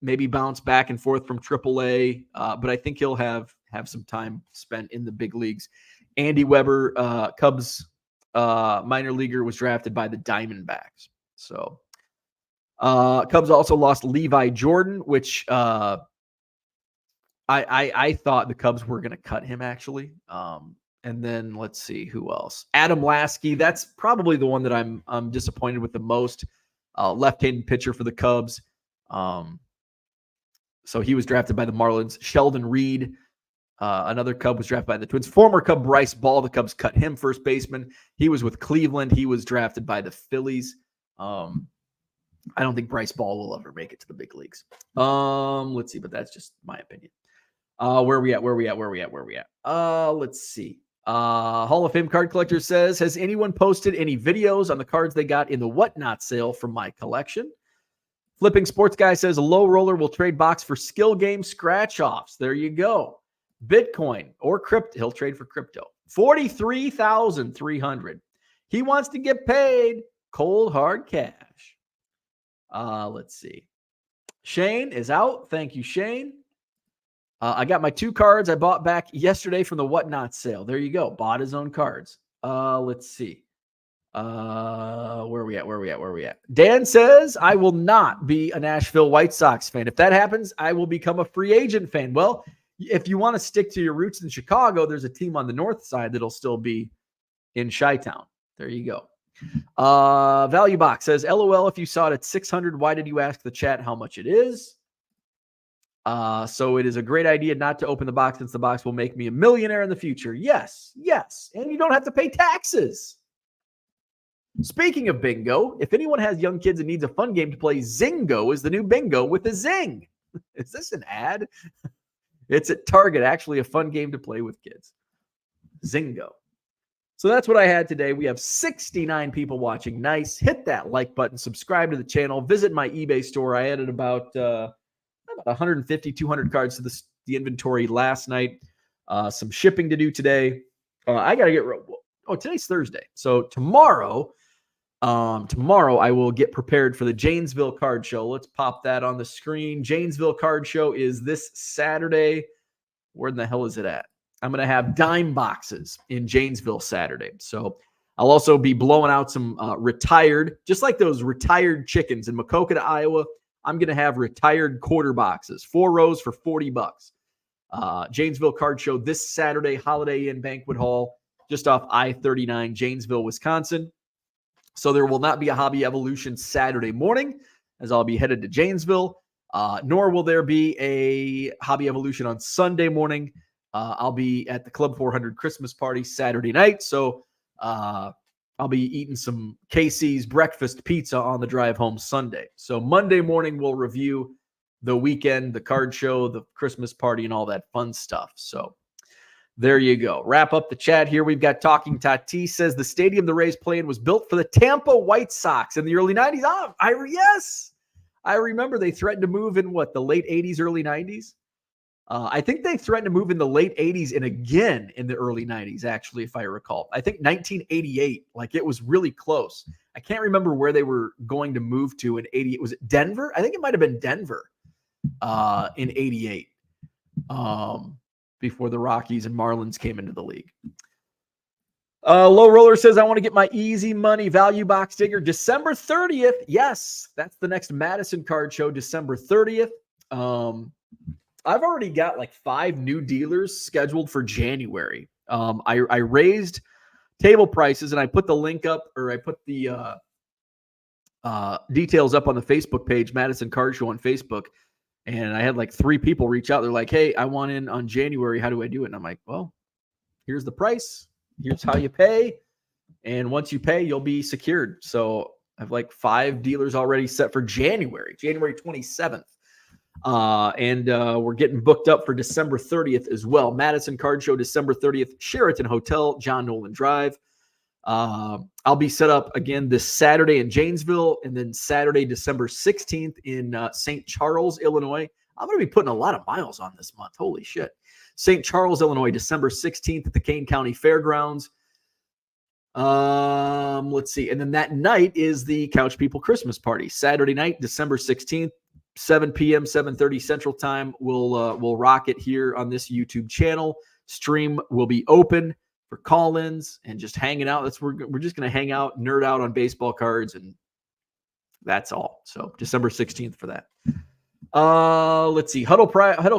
maybe bounce back and forth from AAA, but I think he'll have some time spent in the big leagues. Andy Weber, Cubs minor leaguer, was drafted by the Diamondbacks. So Cubs also lost Levi Jordan, which I thought the Cubs were going to cut him, actually. And then let's see who else. Adam Lasky. That's probably the one that I'm disappointed with the most. Left-handed pitcher for the Cubs. So he was drafted by the Marlins. Sheldon Reed, another Cub, was drafted by the Twins. Former Cub Bryce Ball, the Cubs cut him, first baseman. He was with Cleveland. He was drafted by the Phillies. I don't think Bryce Ball will ever make it to the big leagues. Let's see, but that's just my opinion. Where are we at? Let's see. Hall of Fame card collector says, has anyone posted any videos on the cards they got in the whatnot sale from my collection? Flipping Sports Guy says, a low roller will trade box for skill game scratch offs. There you go. Bitcoin or crypto. He'll trade for crypto. 43,300. He wants to get paid cold hard cash. Let's see. Shane is out. Thank you, Shane. I got my 2 cards I bought back yesterday from the whatnot sale. There you go. Bought his own cards. Let's see. Where are we at? Dan says, I will not be a Nashville White Sox fan. If that happens, I will become a free agent fan. Well, if you want to stick to your roots in Chicago, there's a team on the north side that'll still be in Chi-Town. There you go. Value Box says, LOL, if you saw it at 600, why did you ask the chat how much it is? So it is a great idea not to open the box, since the box will make me a millionaire in the future. Yes. And you don't have to pay taxes. Speaking of bingo, if anyone has young kids and needs a fun game to play, Zingo is the new bingo with a zing. Is this an ad? It's at Target, actually a fun game to play with kids. Zingo. So that's what I had today. We have 69 people watching. Nice. Hit that like button. Subscribe to the channel. Visit my eBay store. I added about 150, 200 cards to the inventory last night. Some shipping to do today. I got to get... today's Thursday. So tomorrow, Tomorrow, I will get prepared for the Janesville Card Show. Let's pop that on the screen. Janesville Card Show is this Saturday. Where in the hell is it at? I'm going to have dime boxes in Janesville Saturday. So I'll also be blowing out some retired, just like those retired chickens in Maquoketa, Iowa. I'm going to have retired quarter boxes, 4 rows for $40. Janesville Card Show this Saturday, Holiday Inn Banquet Hall, just off I-39, Janesville, Wisconsin. So there will not be a Hobby Evolution Saturday morning, as I'll be headed to Janesville, nor will there be a Hobby Evolution on Sunday morning. I'll be at the Club 400 Christmas party Saturday night, so I'll be eating some KC's breakfast pizza on the drive home Sunday. So Monday morning, we'll review the weekend, the card show, the Christmas party, and all that fun stuff. So there you go. Wrap up the chat here. We've got Talking Tati says the stadium the Rays play in was built for the Tampa White Sox in the early 90s. Yes. I remember they threatened to move in the late 80s, early 90s. I think they threatened to move in the late 80s and again in the early 90s, actually, if I recall. I think 1988, it was really close. I can't remember where they were going to move to in 88. Was it Denver? I think it might have been Denver in 88. Before the Rockies and Marlins came into the league. Low Roller says, I want to get my easy money value box digger December 30th. Yes, that's the next Madison Card Show, December 30th. I've already got 5 new dealers scheduled for January. I raised table prices and I put the link up, or I put the details up on the Facebook page, Madison Card Show on Facebook. And I had 3 people reach out. They're like, hey, I want in on January. How do I do it? And I'm like, well, here's the price. Here's how you pay. And once you pay, you'll be secured. So I have 5 dealers already set for January 27th. And we're getting booked up for December 30th as well. Madison Card Show, December 30th, Sheraton Hotel, John Nolan Drive. I'll be set up again this Saturday in Janesville, and then Saturday, December 16th in St. Charles, Illinois. I'm going to be putting a lot of miles on this month. Holy shit. St. Charles, Illinois, December 16th at the Kane County Fairgrounds. Let's see. And then that night is the Couch People Christmas party. Saturday night, December 16th, 7 p.m., 7:30 Central Time. We'll rock it here on this YouTube channel. Stream will be open for call-ins and just hanging out. We're just going to hang out, nerd out on baseball cards, and that's all. So December 16th for that. Let's see. Huddle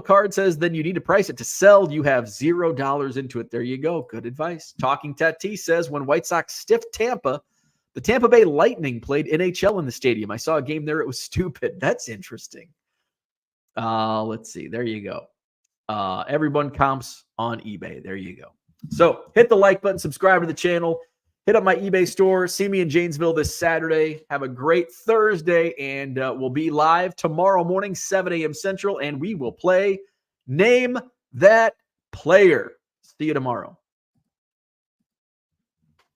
Card says, then you need to price it to sell. You have $0 into it. There you go. Good advice. Talking Tati says, when White Sox stiffed Tampa, the Tampa Bay Lightning played NHL in the stadium. I saw a game there. It was stupid. That's interesting. Let's see. There you go. Everyone comps on eBay. There you go. So hit the like button, subscribe to the channel, hit up my eBay store. See me in Janesville this Saturday. Have a great Thursday, and we'll be live tomorrow morning, 7 a.m. Central, and we will play Name That Player. See you tomorrow.